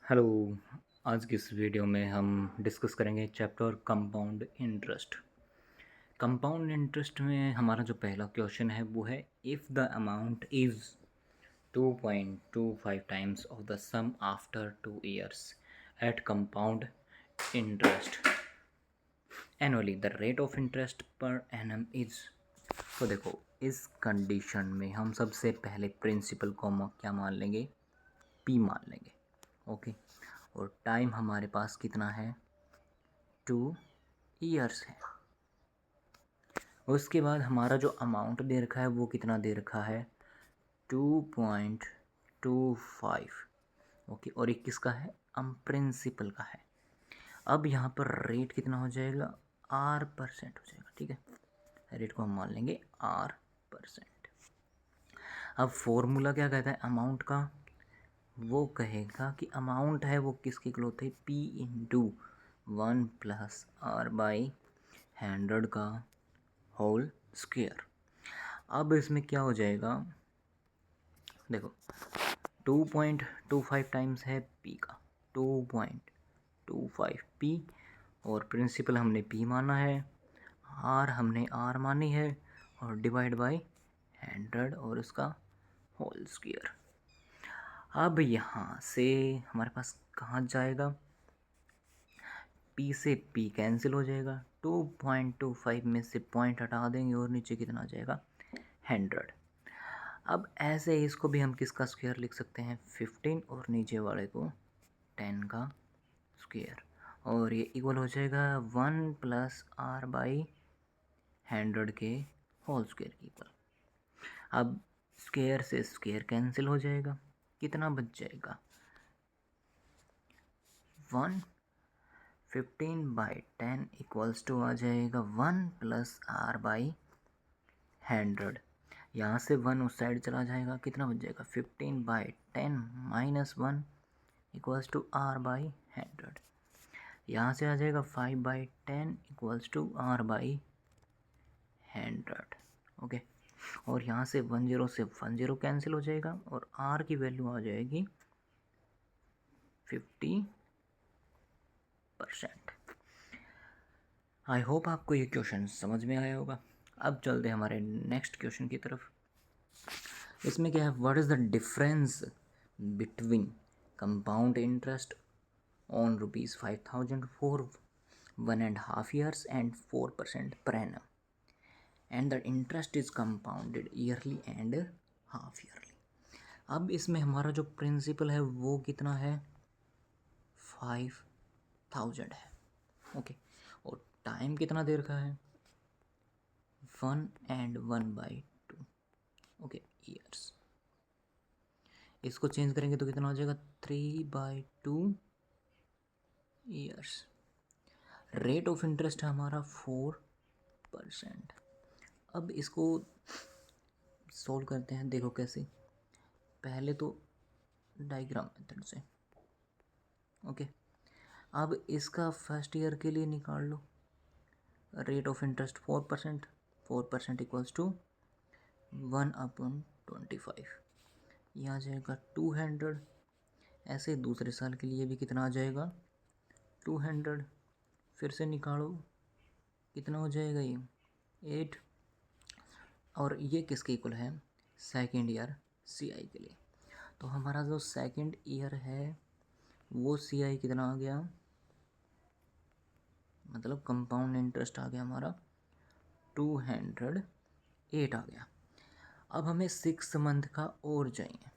Hello. आज की इस वीडियो में हम डिस्कस करेंगे chapter compound interest. Compound interest में हमारा जो पहला क्वेश्चन है वो है if the amount is 2.25 times of the sum after 2 years at compound interest annually the rate of interest per annum is. तो देखो, इस कंडीशन में हम सबसे पहले प्रिंसिपल को क्या मान लेंगे, पी मान लेंगे। ओके, और टाइम हमारे पास कितना है, 2 years है। उसके बाद हमारा जो अमाउंट दे रखा है वो कितना दे रखा है, 2.25। ओके, और एक किसका है, प्रिंसिपल का है। अब यहाँ पर रेट कितना हो जाएगा, R% हो जाएगा। ठीक है, रेट को हम मान लेंगे R%। अब फॉर्मूला क्या कहता है अमाउंट का, वो कहेगा कि अमाउंट है वो किसके इक्वल होता है, P इंटू 1+R/100 का होल स्क्वायर। अब इसमें क्या हो जाएगा, देखो 2.25 टाइम्स है P का, 2.25 P, और प्रिंसिपल हमने P माना है, R हमने R मानी है, और डिवाइड बाय 100 और उसका होल स्क्वायर। अब यहाँ से हमारे पास कहाँ जाएगा, P से P कैंसिल हो जाएगा, 2.25 में से पॉइंट हटा देंगे और नीचे कितना आ जाएगा, 100। अब ऐसे ही इसको भी हम किसका स्क्वायर लिख सकते हैं, 15, और नीचे वाले को 10 का स्क्वायर, और ये इक्वल हो जाएगा 1+R/100 के होल स्क्वायर की इक्वल। अब स्क्वायर से स्क्वायर कैंसिल हो जाएगा, कितना बच जाएगा, 115/10 इक्वल्स टू आ जाएगा 1+R/100। यहाँ से 1 उस साइड चला जाएगा, कितना बच जाएगा, 15/10 -1 इक्वल्स टू R/100। यहाँ से आ जाएगा 5/10 इक्वल्स टू R/100। ओके, और यहाँ से 10 से 10 कैंसिल हो जाएगा, और R की वैल्यू आ जाएगी 50%। आई होप आपको ये क्वेश्चन समझ में आया होगा। अब चलते हैं हमारे नेक्स्ट क्वेश्चन की तरफ। इसमें क्या है, what is the difference between compound interest on ₹5,000 for 1.5 years and 4% per annum, and the interest is compounded yearly and half yearly। अब इसमें हमारा जो प्रिंसिपल है वो कितना है, 5,000 है। ओके, और टाइम कितना दे रखा है, 1 and 1/2। Okay, years. इसको चेंज करेंगे तो कितना हो जाएगा, 3/2 ईयर्स। रेट ऑफ इंटरेस्ट है हमारा 4%। अब इसको सोल्व करते हैं, देखो कैसे, पहले तो डायग्राम मेथड से। ओके, अब इसका फर्स्ट ईयर के लिए निकाल लो, rate of interest 4%, 4% equals to 1/25, यह आ जाएगा 200। ऐसे दूसरे साल के लिए भी कितना आ जाएगा, 200, फिर से निकालो कितना हो जाएगा, ये 8। और ये किसके इक्वल है, सेकेंड ईयर CI के लिए। तो हमारा जो सेकेंड ईयर है वो CI कितना आ गया, मतलब कंपाउंड इंटरेस्ट आ गया हमारा 208 आ गया। अब हमें 6 मंथ का और चाहिए।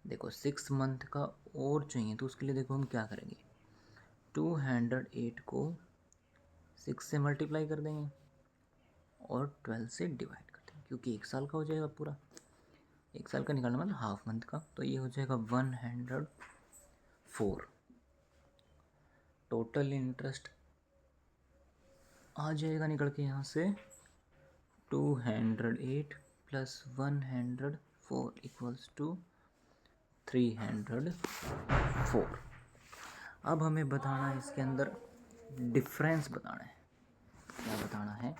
देखो 6 मंथ का और चाहिए, तो उसके लिए देखो हम क्या करेंगे, 208 को 6 से मल्टीप्लाई कर देंगे और 12 से डिवाइड कर देंगे, क्योंकि 1 साल का हो जाएगा पूरा। 1 साल का निकालना मतलब हाफ मंथ का, तो ये हो जाएगा 104। टोटल इंटरेस्ट आ जाएगा निकल के यहाँ से 208 + 104 इक्वल्स टू 304। अब हमें बताना है इसके अंदर डिफरेंस बताना है, क्या बताना है,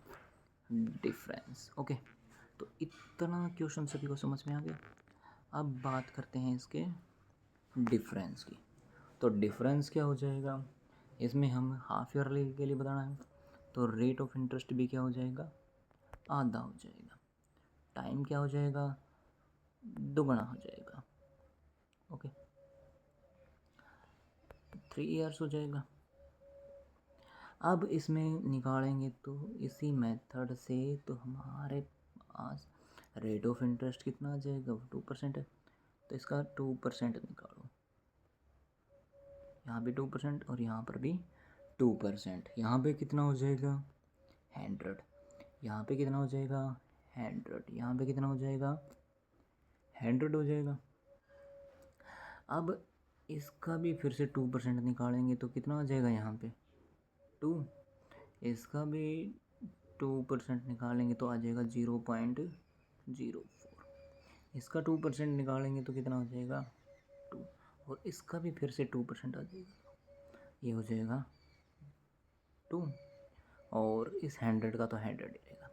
डिफरेंस। ओके, तो इतना क्वेश्चन सभी को समझ में आ गया। अब बात करते हैं इसके डिफरेंस की। तो डिफरेंस क्या हो जाएगा, इसमें हम हाफ ईयरली के लिए बताना है, तो रेट ऑफ इंटरेस्ट भी क्या हो जाएगा, आधा हो जाएगा। टाइम क्या हो जाएगा, दुगना हो जाएगा। ओके, 3 ईयर्स हो जाएगा। अब इसमें निकालेंगे तो इसी मेथड से तो हमारे पास रेट ऑफ इंटरेस्ट कितना आ जाएगा, 2% है, तो इसका 2% निकालो। यहाँ भी 2% और यहाँ पर भी 2%। यहाँ पे कितना हो जाएगा, 100। यहाँ पे कितना हो जाएगा, 100। यहाँ पे कितना हो जाएगा, 100 हो जाएगा। अब इसका भी फिर से 2% निकालेंगे तो कितना आ जाएगा, यहाँ पे 2। इसका भी 2% निकालेंगे तो आ जाएगा 0.04। इसका 2% निकालेंगे तो कितना हो जाएगा, 2। और इसका भी फिर से 2% आ जाएगा, ये हो जाएगा 2। और इस 100 का तो 100 ही रहेगा।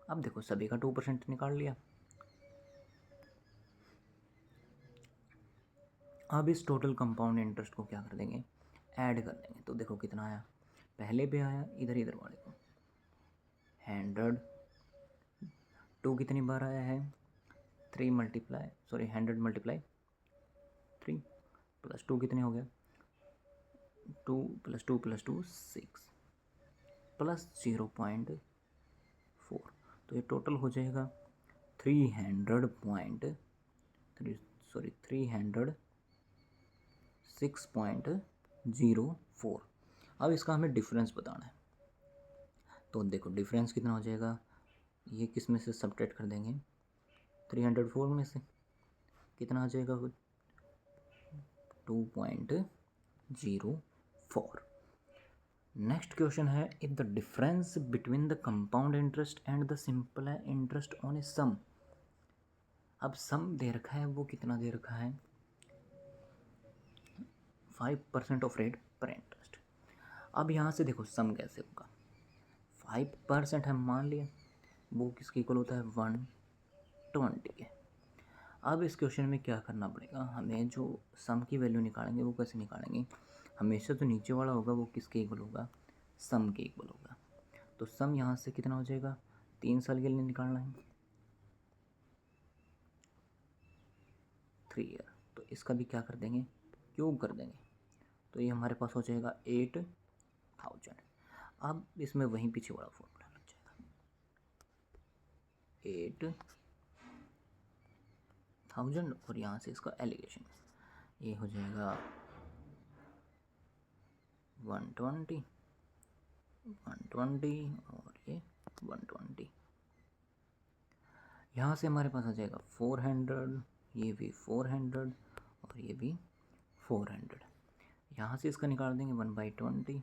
अब देखो सभी का 2% निकाल लिया। अब इस टोटल कंपाउंड इंटरेस्ट को क्या कर देंगे, ऐड कर देंगे। तो देखो कितना आया, पहले पे आया इधर इधर वाले को 100, 2 कितनी बार आया है, 100 मल्टीप्लाई 3 प्लस 2 कितने हो गया, 2 + 2 + 2 6 प्लस 0.4। तो ये टोटल हो जाएगा 306.04। अब इसका हमें डिफरेंस बताना है। तो देखो डिफरेंस कितना हो जाएगा, ये किस में से सब्ट्रैक्ट कर देंगे, 304 में से कितना आ जाएगा, 2.04। नेक्स्ट क्वेश्चन है, if the difference between the compound interest and the simple interest on a sum. अब सम दे रखा है, वो कितना दे रखा है, 5% ऑफ रेट पर इंटरेस्ट। अब यहाँ से देखो सम कैसे होगा, 5% हम मान लिया, वो किसके इक्वल होता है, 120 के। अब इस क्वेश्चन में क्या करना पड़ेगा, हमें जो सम की वैल्यू निकालेंगे वो कैसे निकालेंगे, हमेशा जो नीचे वाला होगा वो किसके इक्वल होगा, सम के इक्वल होगा। तो सम यहाँ से कितना हो जाएगा, 3 साल के लिए निकालना है, 3 ईयर। तो इसका भी क्या कर देंगे, क्यूब कर देंगे। तो ये हमारे पास हो जाएगा 8000। अब इसमें वहीं पीछे वाला फॉर्मूला लग जाएगा, 8000 और यहाँ से इसका एलिगेशन, ये हो जाएगा 120 और ये 120। यहाँ से हमारे पास आ जाएगा 400, ये भी 400 और ये भी 400। यहाँ से इसका निकाल देंगे 1/20,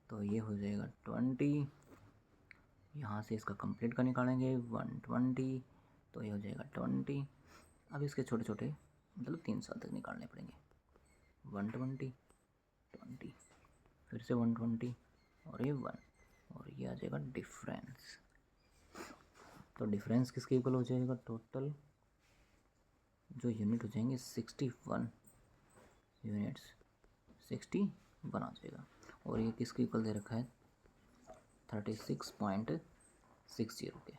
तो ये हो जाएगा 20। यहाँ से इसका कंप्लीट का निकालेंगे 120, तो ये हो जाएगा 20। अब इसके छोटे छोटे मतलब 3 साल तक निकालने पड़ेंगे, 120 20 फिर से 120 और ये 1 और ये आ जाएगा डिफरेंस। तो डिफरेंस किसके इक्वल हो जाएगा, टोटल जो यूनिट हो जाएंगे 61 यूनिट्स, 61 आ जाएगा। और ये किसके इक्वल दे रखा है, 36.60 के।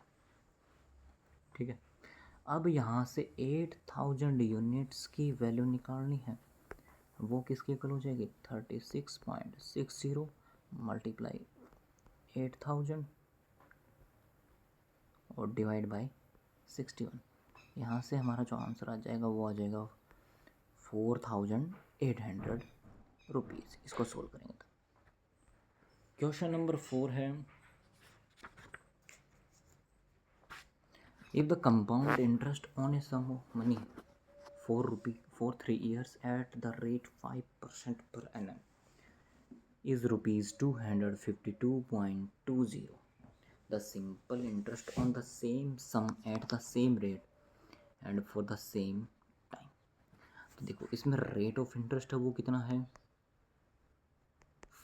ठीक है, अब यहाँ से 8000 यूनिट्स की वैल्यू निकालनी है, वो किसके इक्वल हो जाएगी, 36.60 मल्टीप्लाई 8000 और डिवाइड बाय 61। यहाँ से हमारा जो आंसर आ जाएगा वो आ जाएगा 4800 रुपीज़। इसको सोल्व करेंगे तो क्वेश्चन नंबर 4 है, if the compound interest on a sum of money for 3 years at the rate 5% per annum is rupees 252.20, the simple interest on the same sum at the same rate and for the same time। तो देखो इसमें rate of interest है वो कितना है,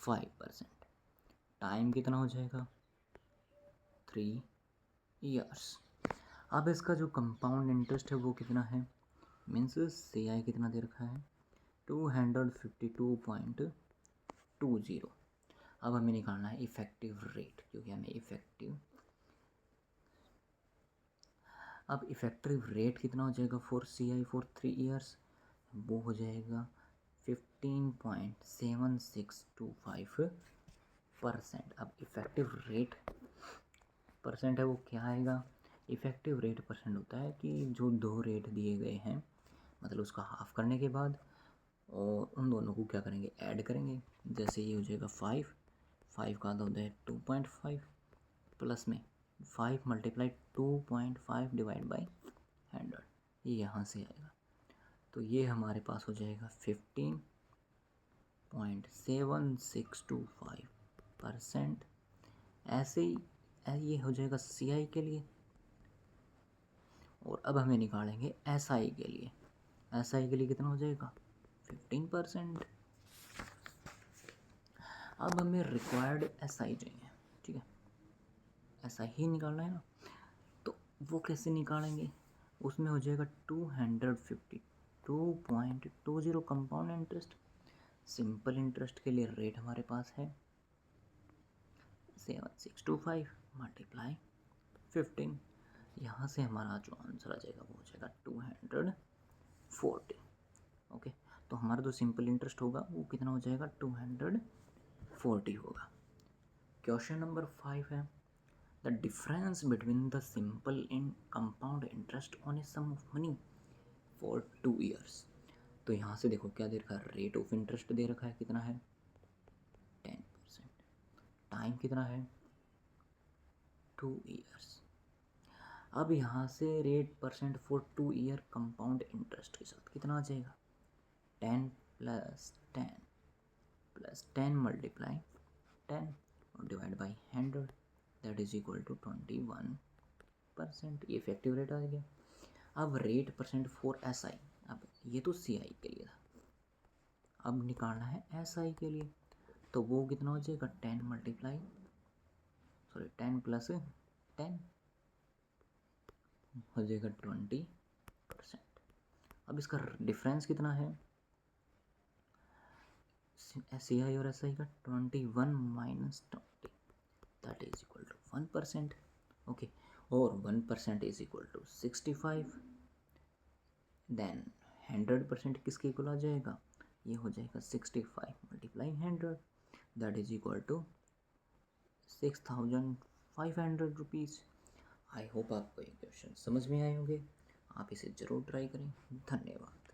5%। Time कितना हो जाएगा, 3 ईयर्स। अब इसका जो कंपाउंड इंटरेस्ट है वो कितना है, मीन्स CI कितना दे रखा है, 252.20। अब हमें निकालना है इफ़ेक्टिव रेट, क्योंकि हमें अब इफ़ेक्टिव रेट कितना हो जाएगा फॉर CI फॉर 3 ईयर्स, वो हो जाएगा 15.7625%। अब इफ़ेक्टिव रेट परसेंट है वो क्या आएगा? इफ़ेक्टिव रेट परसेंट होता है कि जो दो रेट दिए गए हैं, मतलब उसका हाफ करने के बाद और उन दोनों को क्या करेंगे, ऐड करेंगे। जैसे ये हो जाएगा 5 का आधा होता है 2.5 प्लस में 5 मल्टीप्लाई 2.5 डिवाइड बाई 100, ये यहाँ से आएगा। तो ये हमारे पास हो जाएगा 15.7625%। ऐसे ही ये हो जाएगा CI के लिए। और अब हमें निकालेंगे SI के लिए। SI के लिए कितना हो जाएगा 15%। अब हमें रिक्वायर्ड SI चाहिए, ठीक है, SI ही निकालना है ना। तो वो कैसे निकालेंगे? उसमें हो जाएगा 252.20 कंपाउंड इंटरेस्ट। सिंपल इंटरेस्ट के लिए रेट हमारे पास है 7625 मल्टीप्लाई 15। यहाँ से हमारा जो आंसर आ जाएगा वो हो जाएगा 240। ओके, तो हमारा जो सिंपल इंटरेस्ट होगा वो कितना हो जाएगा 240 होगा। क्वेश्चन नंबर 5 है the difference between the simple and compound interest on a sum of money for 2 years. तो यहाँ से देखो क्या दे रखा है, रेट ऑफ इंटरेस्ट दे रखा है, कितना है 10%, टाइम कितना है 2 ईयर्स। अब यहाँ से rate percent for 2 year compound interest के साथ कितना आ जाएगा 10 प्लस 10 मल्टीप्लाई 10 और divide by 100, that is equal to 21%। ये इफेक्टिव रेट आ गया। अब रेट परसेंट फॉर SI, अब ये तो CI के लिए था, अब निकालना है SI के लिए। तो वो कितना हो जाएगा 10 प्लस 10 हो जाएगा 20%। अब इसका डिफरेंस कितना है CI और SI का 21 minus 20, that is equal to 1%। Okay, और 1% इज इक्वल टू 65। देन 100% किसके इक्वल आ जाएगा, ये हो जाएगा 65 multiply 100, that is equal to 6500 rupees. I hope आपको ये क्वेश्चन समझ में आए होंगे, आप इसे ज़रूर ट्राई करें। धन्यवाद।